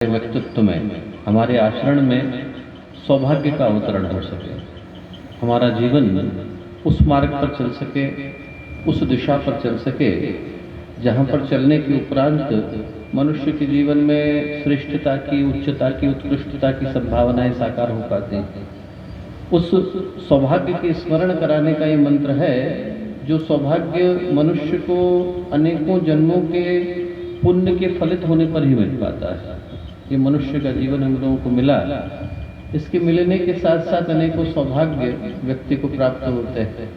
व्यक्तित्व में, हमारे आचरण में सौभाग्य का अवतरण हो सके, हमारा जीवन उस मार्ग पर चल सके, उस दिशा पर चल सके जहाँ पर चलने के उपरांत मनुष्य के जीवन में श्रेष्ठता की, उच्चता की, उत्कृष्टता की संभावनाएं साकार हो पाती हैं। उस सौभाग्य के स्मरण कराने का ये मंत्र है, जो सौभाग्य मनुष्य को अनेकों जन्मों के पुण्य के फलित होने पर ही मिल पाता है। ये मनुष्य का जीवन हम लोगों को मिला, इसके मिलने के साथ साथ अनेकों सौभाग्य व्यक्ति को प्राप्त होते हैं।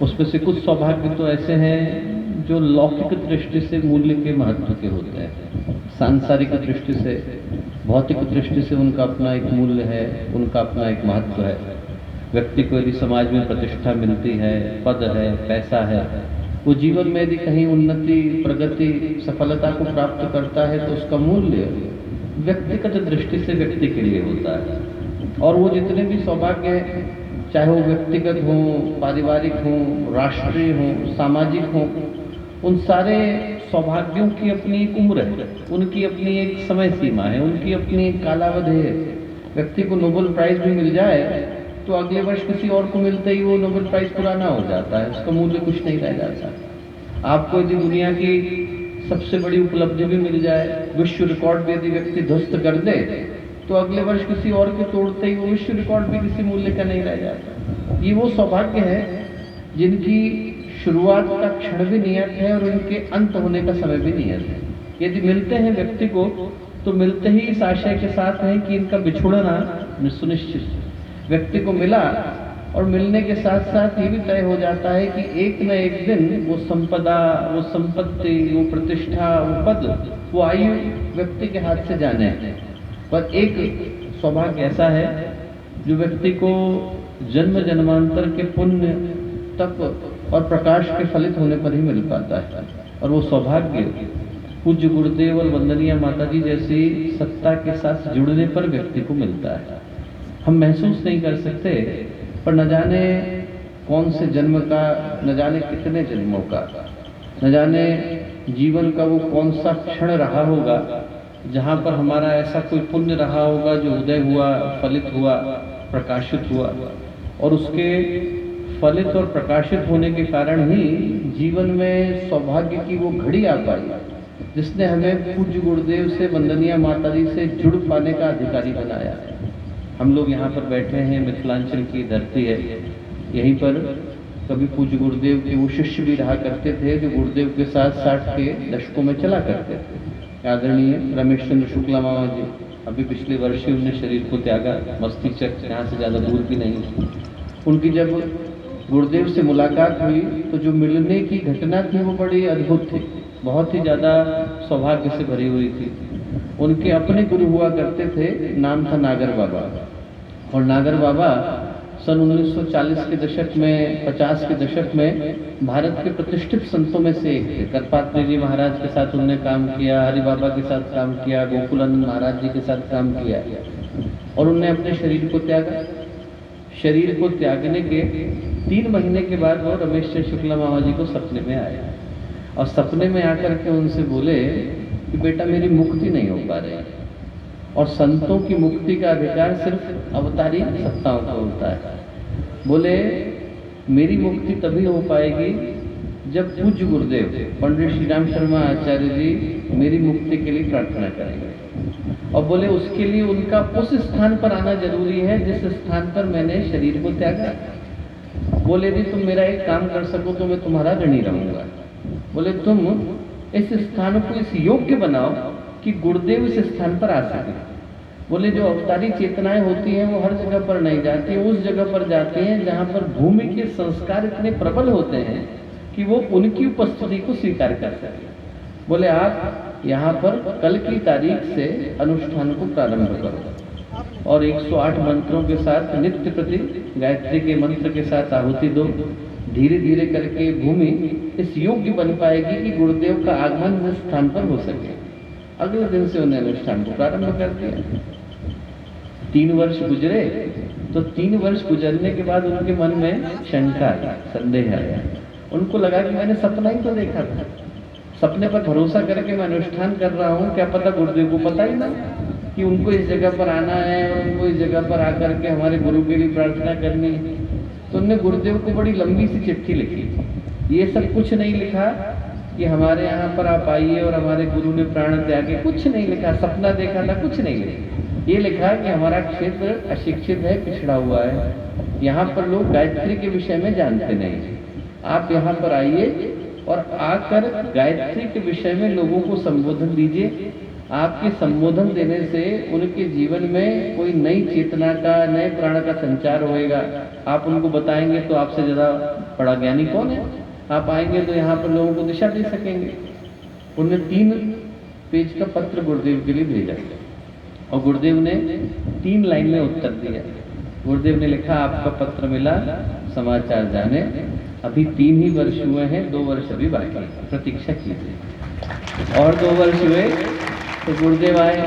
उसमें से कुछ सौभाग्य तो ऐसे हैं जो लौकिक दृष्टि से मूल्य के महत्व के होते हैं, सांसारिक दृष्टि से, भौतिक दृष्टि से उनका अपना एक मूल्य है, उनका अपना एक महत्व है। व्यक्ति को यदि समाज में प्रतिष्ठा मिलती है, पद है, पैसा है, वो जीवन में यदि कहीं उन्नति, प्रगति, सफलता को प्राप्त करता है तो उसका मूल्य व्यक्तिगत दृष्टि से व्यक्ति के लिए होता है। और वो जितने भी सौभाग्य हैं, चाहे वो व्यक्तिगत हों, पारिवारिक हों, राष्ट्रीय हों, सामाजिक हों, उन सारे सौभाग्यों की अपनी एक उम्र है, उनकी अपनी एक समय सीमा है, उनकी अपनी एक कालावधि है। व्यक्ति को नोबेल प्राइज भी मिल जाए तो अगले वर्ष किसी और को मिलते ही वो नोबेल प्राइज पुराना हो जाता है, उसका मूल्य कुछ नहीं रह जाता। आपको यदि दुनिया की सबसे बड़ी उपलब्धि भी मिल जाए, विश्व रिकॉर्ड भी यदि व्यक्ति ध्वस्त कर दे, तो अगले वर्ष किसी और के तोड़ते ही वो विश्व रिकॉर्ड भी किसी मूल्य का नहीं रह जाता। ये वो सौभाग्य है जिनकी शुरुआत का क्षण भी नियत है और उनके अंत होने का समय भी नियत है। यदि मिलते हैं व्यक्ति को तो मिलते ही इस आशय के साथ है कि इनका बिछुड़ना सुनिश्चित है। व्यक्ति को मिला और मिलने के साथ साथ ये भी तय हो जाता है कि एक न एक दिन वो संपदा, वो संपत्ति, वो प्रतिष्ठा, वो पद, वो आयु व्यक्ति के हाथ से जाने हैं। पर एक सौभाग्य ऐसा है जो व्यक्ति को जन्म जन्मांतर के पुण्य, तप और प्रकाश के फलित होने पर ही मिल पाता है। और वो सौभाग्य पूज्य गुरुदेव और वंदनीय माता जी जैसी सत्ता के साथ जुड़ने पर व्यक्ति को मिलता है। हम महसूस नहीं कर सकते, पर न जाने कौन से जन्म का, न जाने कितने जन्मों का, न जाने जीवन का वो कौन सा क्षण रहा होगा जहाँ पर हमारा ऐसा कोई पुण्य रहा होगा जो उदय हुआ, फलित हुआ, प्रकाशित हुआ। और उसके फलित और प्रकाशित होने के कारण ही जीवन में सौभाग्य की वो घड़ी आ पाई जिसने हमें पूज्य गुरुदेव से, वंदनीय माता जी से जुड़ पाने का अधिकारी बनाया। हम लोग यहाँ पर बैठे हैं, मिथिलांचल की धरती है, यहीं पर कभी पूज्य गुरुदेव के वो शिष्य भी रहा करते थे जो गुरुदेव के साथ 60 के दशकों में चला करते थे। आदरणीय रमेश चंद्र शुक्ला मामा जी, अभी पिछले वर्ष ही उन्होंने शरीर को त्यागा, मस्तिष्क यहाँ से ज़्यादा दूर भी नहीं। उनकी जब गुरुदेव से मुलाकात हुई तो जो मिलने की घटना थी वो बड़ी अद्भुत थी, बहुत ही ज़्यादा सौभाग्य से भरी हुई थी। उनके अपने गुरु हुआ करते थे, नाम था नागर बाबा। और नागर बाबा सन 1940 के दशक में, 50 के दशक में भारत के प्रतिष्ठित संतों में से एक थे। करपात्री जी महाराज के साथ उन्होंने काम किया, हरि बाबा के साथ काम किया, गोकुलानंद महाराज जी के साथ काम किया, और उन्होंने अपने शरीर को त्यागा। शरीर को त्यागने के 3 महीने के बाद वो रमेश चंद्र शुक्ला मामा जी को सपने में आए और सपने में आकर के उनसे बोले कि बेटा मेरी मुक्ति नहीं हो पा रही, और संतों की मुक्ति का अधिकार सिर्फ अवतारी सत्ताओं को होता है। बोले मेरी मुक्ति तभी हो पाएगी जब पूज्य गुरुदेव पंडित श्री राम शर्मा आचार्य जी मेरी मुक्ति के लिए प्रार्थना करेंगे। और बोले उसके लिए उनका उस स्थान पर आना जरूरी है जिस स्थान पर मैंने शरीर को त्यागा। बोले यदि तुम मेरा एक काम कर सको तो मैं तुम्हारा ऋणी रहूंगा। बोले तुम इस स्थान को इस योग्य बनाओ कि गुरुदेव इस स्थान पर आ सके। बोले जो अवतारी चेतनाएं होती हैं वो हर जगह पर नहीं जाती, उस जगह पर जाती हैं जहाँ पर भूमि के संस्कार इतने प्रबल होते हैं कि वो उनकी उपस्थिति को स्वीकार कर सके। बोले आप यहाँ पर कल की तारीख से अनुष्ठान को प्रारंभ करो और 108 मंत्रों के साथ नित्य प्रति गायत्री के मंत्र के साथ आहुति दो। धीरे धीरे करके भूमि इस योग्य बन पाएगी कि गुरुदेव का आगमन इस स्थान पर हो सके। अगले दिन से उन्हें अनुष्ठान को प्रारंभ कर दिया। 3 वर्ष गुजरे तो 3 वर्ष गुजरने के बाद उनके मन में शंका आई, संदेह आया। उनको लगा कि मैंने सपना ही तो देखा था, सपने पर भरोसा करके मैं अनुष्ठान कर रहा हूँ, क्या पता गुरुदेव को पता ही ना कि उनको इस जगह पर आना है और उनको इस जगह पर आकर के हमारे गुरु के लिए प्रार्थना करनी है। तो उनने गुरुदेव को बड़ी लंबी सी चिट्ठी लिखी। ये सब कुछ नहीं लिखा कि हमारे यहाँ पर आप आइए और हमारे गुरु ने प्राण त्यागे, कुछ नहीं लिखा, सपना देखा था, कुछ नहीं लिखा। ये लिखा कि हमारा क्षेत्र अशिक्षित है, पिछड़ा हुआ है, यहाँ पर लोग गायत्री के विषय में जानते नहीं। आप यहाँ पर आइए और आकर गायत्री के विषय में लोगों को संबोधन दीजिए। आपके संबोधन देने से उनके जीवन में कोई नई चेतना का, नए प्राण का संचार होएगा। आप उनको बताएंगे तो आपसे ज़्यादा बड़ा ज्ञानी कौन है। आप आएंगे तो यहाँ पर लोगों को दिशा दे सकेंगे। उन्होंने 3 पेज का पत्र गुरुदेव के लिए भेजा और गुरुदेव ने 3 लाइन में उत्तर दिया। गुरुदेव ने लिखा, आपका पत्र मिला, समाचार जाने, अभी 3 ही वर्ष हुए हैं, 2 वर्ष अभी बाकी है, प्रतीक्षा कीजिए। और 2 वर्ष हुए तो गुरुदेव आए,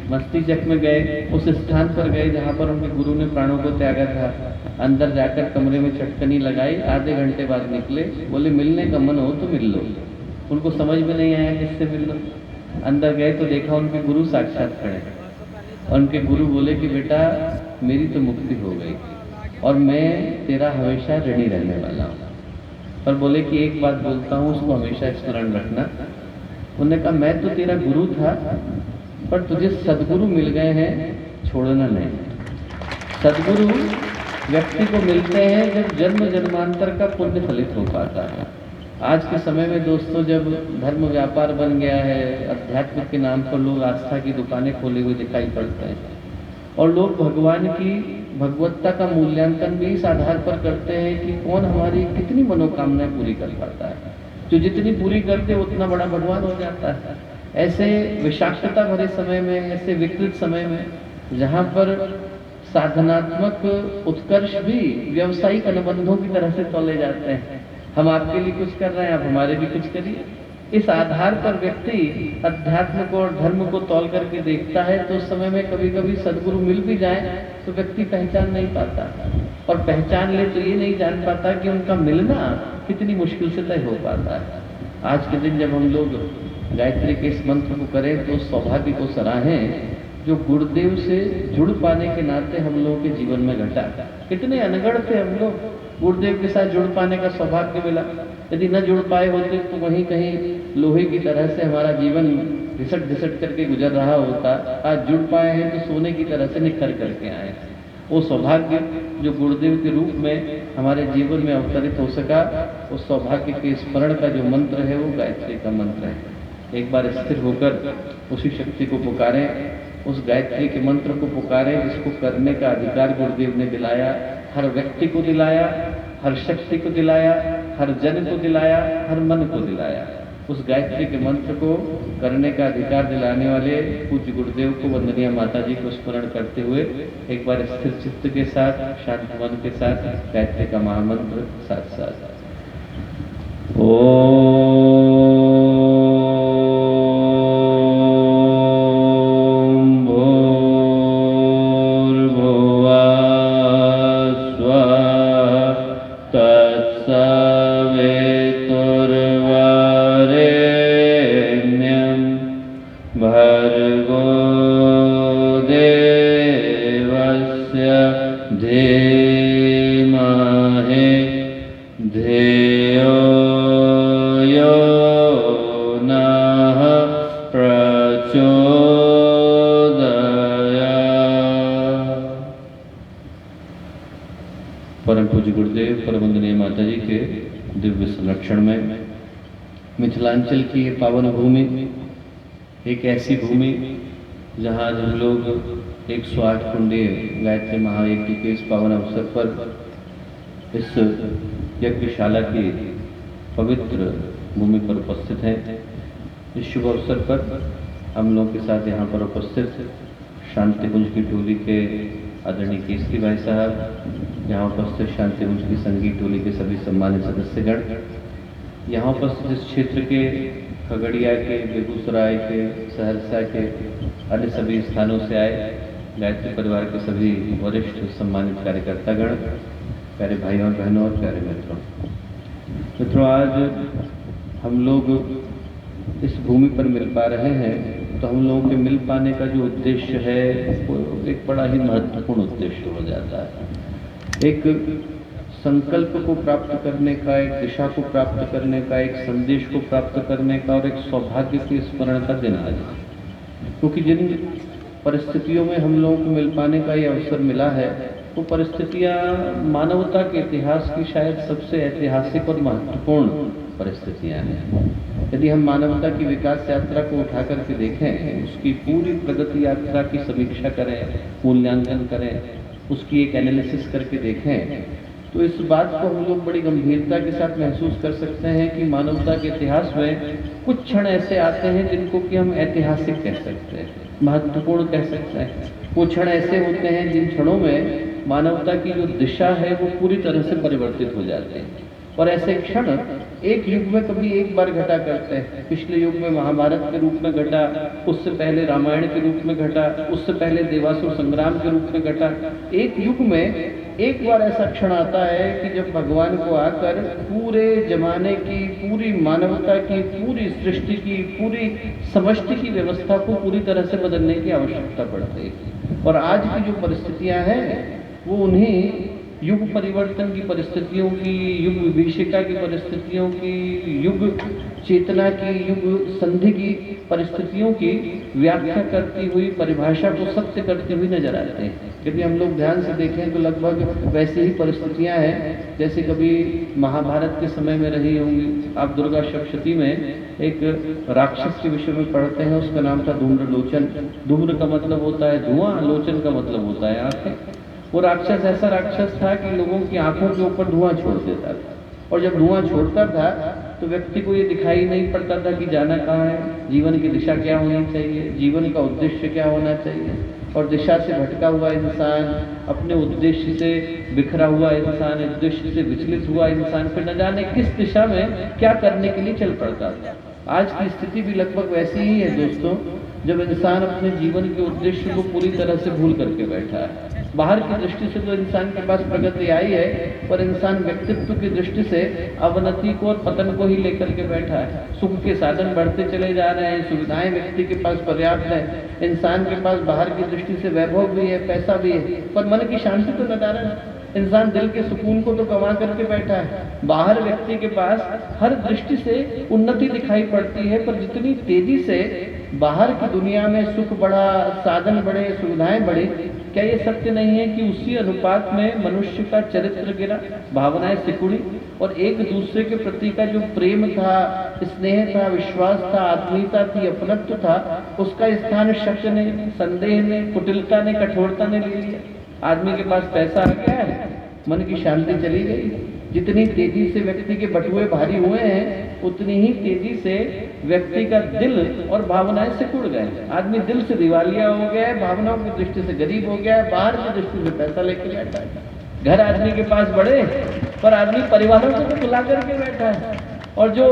मस्ती चक में गए, उस स्थान पर गए जहाँ पर उनके गुरु ने प्राणों को त्यागा था। अंदर जाकर कमरे में चटकनी लगाई, आधे घंटे बाद निकले, बोले मिलने का मन हो तो मिल लो। उनको समझ में नहीं आया किससे मिल लो। अंदर गए तो देखा उनके गुरु साक्षात खड़े और उनके गुरु बोले कि बेटा मेरी तो मुक्ति हो गई और मैं तेरा हमेशा ऋणी रहने वाला हूँ, पर बोले कि एक बात बोलता हूँ उसको हमेशा स्मरण रखना। उन्होंने कहा मैं तो तेरा गुरु था, पर तुझे सदगुरु मिल गए हैं, छोड़ना नहीं। सदगुरु व्यक्ति को मिलते हैं जब जन्म जन्मांतर का पुण्य फलित हो पाता है। आज के समय में दोस्तों जब धर्म व्यापार बन गया है, अध्यात्म के नाम पर लोग आस्था की दुकानें खोले हुए दिखाई पड़ते हैं और लोग भगवान की भगवत्ता का मूल्यांकन भी इस आधार पर करते हैं कि कौन हमारी कितनी मनोकामनाएं पूरी कर पाता है। जो जितनी पूरी करते उतना बड़ा भगवान हो जाता है। ऐसे विषाक्तता भरे समय में, ऐसे विकृत समय में, जहाँ पर साधनात्मक उत्कर्ष भी व्यवसायिक अनुबंधों की तरह से तोले जाते हैं। हम आपके लिए कुछ कर रहे हैं, आप हमारे भी कुछ करिए। इस आधार पर व्यक्ति अध्यात्म को और धर्म को तौल करके देखता है तो उस समय में कभी कभी सदगुरु मिल भी जाए तो व्यक्ति पहचान नहीं पाता, और पहचान ले तो ये नहीं जान पाता कि उनका मिलना कितनी मुश्किल से तय हो पाता है। आज के दिन जब हम लोग गायत्री के इस मंत्र को करें तो सौभाग्य को सराहें जो गुरुदेव से जुड़ पाने के नाते हम लोगों के जीवन में घटा। कितने अनगढ़ थे हम लोग, गुरुदेव के साथ जुड़ पाने का सौभाग्य मिला। यदि न जुड़ पाए होते तो वहीं कहीं लोहे की तरह से हमारा जीवन घिसट घिसट करके गुजर रहा होता। आज जुड़ पाए हैं तो सोने की तरह से निखर करके आए। वो सौभाग्य जो गुरुदेव के रूप में हमारे जीवन में अवतरित हो सका, उस सौभाग्य के स्मरण का जो मंत्र है वो गायत्री का मंत्र है। एक बार स्थिर होकर उसी शक्ति को पुकारें, उस गायत्री के मंत्र को पुकारें जिसको करने का अधिकार गुरुदेव ने दिलाया, हर व्यक्ति को दिलाया, हर शक्ति को दिलाया, हर जन को दिलाया, हर मन को दिलाया। उस गायत्री के मंत्र को करने का अधिकार दिलाने वाले पूज्य गुरुदेव को, वंदनीय माता जी को स्मरण करते हुए एक बार स्थिर चित्त के साथ, शांत मन के साथ गायत्री का महामंत्र साथ साथ परम पूज्य गुरुदेव परम वंदनीय माता जी के दिव्य संरक्षण में मिथिलांचल की ये पावन भूमि, एक ऐसी भूमि जहाँ हम लोग 108 कुंडीय गायत्री महायज्ञ के इस पावन अवसर पर इस यज्ञशाला की पवित्र भूमि पर उपस्थित हैं। इस शुभ अवसर पर हम लोग के साथ यहाँ पर उपस्थित शांति कुंज की टोली के आदरणीय केसरी भाई साहब, यहाँ उपस्थित शांति कुंज की संगीत टोली के सभी सम्मानित सदस्यगण, यहाँ उपस्थित इस क्षेत्र के खगड़िया के, बेगूसराय के, सहरसा के अन्य सभी स्थानों से आए गायत्री परिवार के सभी वरिष्ठ सम्मानित कार्यकर्तागण, प्यारे भाइयों और बहनों और प्यारे मित्रों, आज हम लोग इस भूमि पर मिल पा रहे हैं, तो हम लोगों के मिल पाने का जो उद्देश्य है वो एक बड़ा ही महत्वपूर्ण उद्देश्य हो जाता है। एक संकल्प को प्राप्त करने का, एक दिशा को प्राप्त करने का, एक संदेश को प्राप्त करने का और एक सौभाग्य के स्मरण का दिन आज। क्योंकि जिन परिस्थितियों में हम लोगों को मिल पाने का ये अवसर मिला है, वो परिस्थितियाँ मानवता के इतिहास की शायद सबसे ऐतिहासिक और महत्वपूर्ण परिस्थितियाँ हैं। यदि हम मानवता की विकास यात्रा को उठा करके देखें, उसकी पूरी प्रगति यात्रा की समीक्षा करें, मूल्यांकन करें, उसकी एक एनालिसिस करके देखें, तो इस बात को हम लोग बड़ी गंभीरता के साथ महसूस कर सकते हैं कि मानवता के इतिहास में कुछ क्षण ऐसे आते हैं जिनको कि हम ऐतिहासिक कह सकते हैं, महत्वपूर्ण कह सकते हैं। वो क्षण ऐसे होते हैं जिन क्षणों में मानवता की जो दिशा है वो पूरी तरह से परिवर्तित हो जाते हैं। और ऐसे क्षण एक युग में कभी एक बार घटा करते हैं। पिछले युग में महाभारत के रूप में घटा, उससे पहले रामायण के रूप में घटा, उससे पहले देवासुर संग्राम के रूप में घटा। एक युग में एक बार ऐसा क्षण आता है कि जब भगवान को आकर पूरे जमाने की, पूरी मानवता की, पूरी सृष्टि की, पूरी समष्टि की व्यवस्था को पूरी तरह से बदलने की आवश्यकता पड़ती है। और आज की जो परिस्थितियां हैं वो उन्हीं युग परिवर्तन की परिस्थितियों की, युग विभीषिका की परिस्थितियों की, युग चेतना की, युग संधि की परिस्थितियों की व्याख्या करती हुई, परिभाषा को सत्य करती हुई नजर आते हैं। यदि हम लोग ध्यान से देखें तो लगभग वैसी ही परिस्थितियां हैं जैसे कभी महाभारत के समय में रही होंगी। आप दुर्गा सप्तशती में एक राक्षस के विषय में पढ़ते हैं, उसका नाम था धूम्रलोचन। धूम्र का मतलब होता है धुआं, लोचन का मतलब होता है आंखें। वो राक्षस ऐसा राक्षस था कि लोगों की आंखों के ऊपर धुआं छोड़ देता था, और जब धुआं छोड़ता था तो व्यक्ति को ये दिखाई नहीं पड़ता था कि जाना कहाँ है, जीवन की दिशा क्या होनी चाहिए, जीवन का उद्देश्य क्या होना चाहिए। और दिशा से भटका हुआ इंसान, अपने उद्देश्य से बिखरा हुआ इंसान, उद्देश्य से विचलित हुआ इंसान फिर न जाने किस दिशा में क्या करने के लिए चल पड़ता था। आज की स्थिति भी लगभग वैसी ही है दोस्तों, जब इंसान अपने जीवन के उद्देश्य को पूरी तरह से भूल करके बैठा है। बाहर की दृष्टि से तो इंसान के पास प्रगति आई है, पर इंसान व्यक्तित्व की दृष्टि से अवनति को और पतन को ही लेकर के बैठा है। सुख के साधन बढ़ते चले जा रहे हैं, सुविधाएं व्यक्ति के पास पर्याप्त है, इंसान के पास बाहर की दृष्टि से वैभव भी है, पैसा भी है, पर मन की शांति तो नदारद है। इंसान दिल के सुकून को तो कमा करके बैठा है। बाहर व्यक्ति के पास हर दृष्टि से उन्नति दिखाई पड़ती है, पर जितनी तेजी से बाहर की दुनिया में सुख बढ़ा, साधन बढ़े, सुविधाएं बढ़ी, क्या ये सत्य नहीं है कि उसी अनुपात में मनुष्य का चरित्र गिरा, भावनाएं सिकुड़ी, और एक दूसरे के प्रति का जो प्रेम था, स्नेह था, विश्वास था, आत्मीयता थी, अपनत्व था, उसका स्थान शक ने, संदेह ने, कुटिलता ने, कठोरता ने ले लिया। आदमी के पास पैसा आ गया है, मन की शांति चली गई। जितनी तेजी से व्यक्ति के बटुए भारी हुए हैं, उतनी ही तेजी से व्यक्ति का दिल और भावनाएं सिकुड़ गए। आदमी दिल से दिवालिया हो गया है, भावनाओं की दृष्टि से गरीब हो गया है, बाहर की दृष्टि से पैसा लेके बैठा है। घर आदमी के पास बड़े, पर आदमी परिवारों को तो बुला करके बैठा है। और जो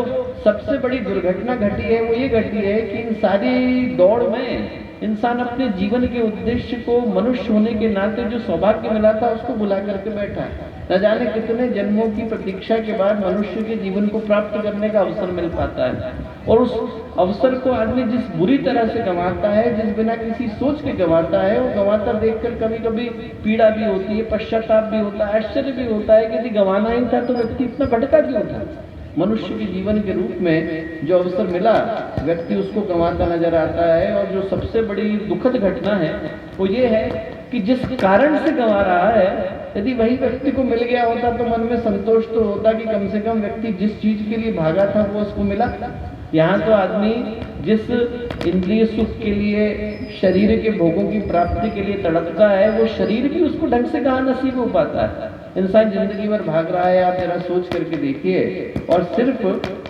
सबसे बड़ी दुर्घटना घटी है वो ये घटी है कि इन सारी दौड़ में इंसान अपने जीवन के उद्देश्य को, मनुष्य होने के नाते जो सौभाग्य मिला था उसको बुला करके बैठा है। न जाने कितने जन्मों की प्रतीक्षा के बाद मनुष्य के जीवन को प्राप्त करने का अवसर मिल पाता है, और उस अवसर को आदमी जिस बुरी तरह से गंवाता है, जिस बिना किसी सोच के गंवाता है, वो गंवाता देखकर कभी कभी पीड़ा भी होती है, पश्चाताप भी होता है, आश्चर्य भी होता है कि यदि गंवाना ही था तो व्यक्ति इतना भटका क्यों था। मनुष्य के जीवन के रूप में जो अवसर मिला, व्यक्ति उसको गंवाता नजर आता है। और जो सबसे बड़ी दुखद घटना है वो ये है कि जिस कारण से गंवा रहा है, यदि वही व्यक्ति को मिल गया होता तो मन में संतोष तो होता कि कम से कम व्यक्ति जिस चीज के लिए भागा था वो उसको मिला। यहाँ तो आदमी जिस इंद्रिय सुख के लिए, शरीर के भोगों की प्राप्ति के लिए तड़पता है, वो शरीर भी उसको ढंग से कहाँ नसीब हो पाता है। इंसान जिंदगी भर भाग रहा है, आप जरा सोच करके देखिए, और सिर्फ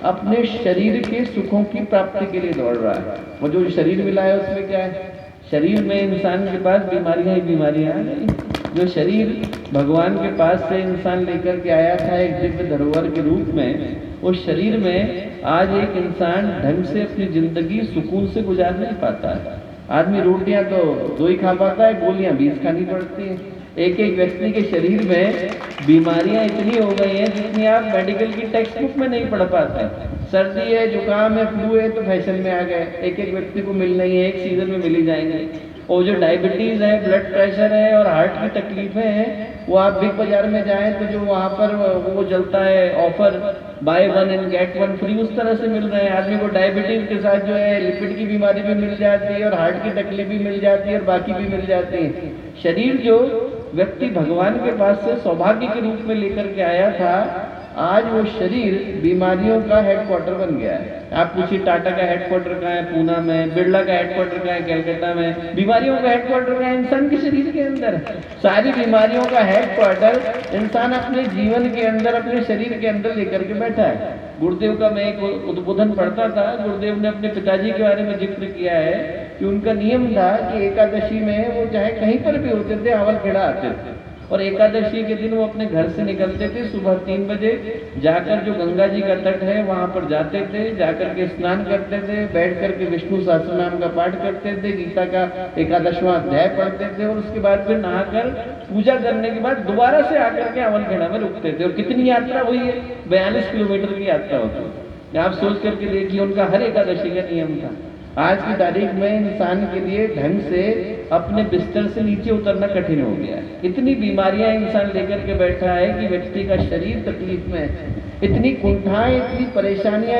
अपने शरीर के सुखों की प्राप्ति के लिए दौड़ रहा है। और जो शरीर मिला है उसमें क्या है? शरीर में इंसान के पास बीमारियां ही बीमारियां आ गई। जो शरीर भगवान के पास से इंसान लेकर के आया था एक दिव्य धरोहर के रूप में, उस शरीर में आज एक इंसान ढंग से अपनी जिंदगी सुकून से गुजार नहीं पाता है। आदमी रोटियां तो 2 ही खा पाता है, गोलियां 20 खानी पड़ती है। एक एक व्यक्ति के शरीर में बीमारियां इतनी हो गई हैं जितनी आप मेडिकल की टेक्स्ट बुक में नहीं पढ़ पाते। सर्दी है, जुकाम है, फ्लू है तो फैशन में आ गए, एक एक व्यक्ति को मिल रही है, एक सीजन में मिली जाएंगे। और जो डायबिटीज़ है, ब्लड प्रेशर है और हार्ट की तकलीफें हैं, वो आप बिग बाजार में जाएं तो जो वहाँ पर वो चलता है offer, buy 1 and get 1 free, उस तरह से मिल रहे हैं। आदमी को डायबिटीज़ के साथ जो है लिपिड की बीमारी भी मिल जाती है और हार्ट की तकलीफ भी मिल जाती है और बाकी भी मिल जाती है। शरीर जो व्यक्ति भगवान के पास से सौभाग्य के रूप में लेकर के आया था, आज वो शरीर बीमारियों का हेडक्वार्टर बन गया है। आप पूछिए टाटा का हेडक्वार्टर कहाँ है? पूना में। बिरला का हेडक्वार्टर कहाँ है? कलकत्ता में। बीमारियों का हेडक्वार्टर कहाँ है? इंसान के शरीर के अंदर। सारी बीमारियों का हेडक्वार्टर इंसान अपने जीवन के अंदर, अपने शरीर के अंदर लेकर के बैठा है। गुरुदेव का मैं एक उद्बोधन पढ़ता था। गुरुदेव ने अपने पिताजी के बारे में जिक्र किया है कि उनका नियम था कि एकादशी में वो चाहे कहीं पर भी होते थे, अवल खेड़ा आते थे। और एकादशी के दिन वो अपने घर से निकलते थे सुबह 3 बजे, जाकर जो गंगा जी का तट है वहाँ पर जाते थे, जाकर के स्नान करते थे, बैठ कर के विष्णु सहस्त्रनाम का पाठ करते थे, गीता का 11वां अध्याय पढ़ते थे और उसके बाद फिर नहाकर पूजा करने के बाद दोबारा से आकर के अवलखेड़ा में रुकते थे। और कितनी यात्रा हुई है? 42 किलोमीटर की यात्रा होती है। आप सोच करके देखिए, उनका हर एकादशी का नियम था। आज की तारीख में इंसान के लिए ढंग से अपने बिस्तर से नीचे उतरना कठिन हो गया है। इतनी बीमारियां इंसान लेकर के बैठा है कि व्यक्ति का शरीर तकलीफ में है, इतनी कुंठाएं, इतनी परेशानियां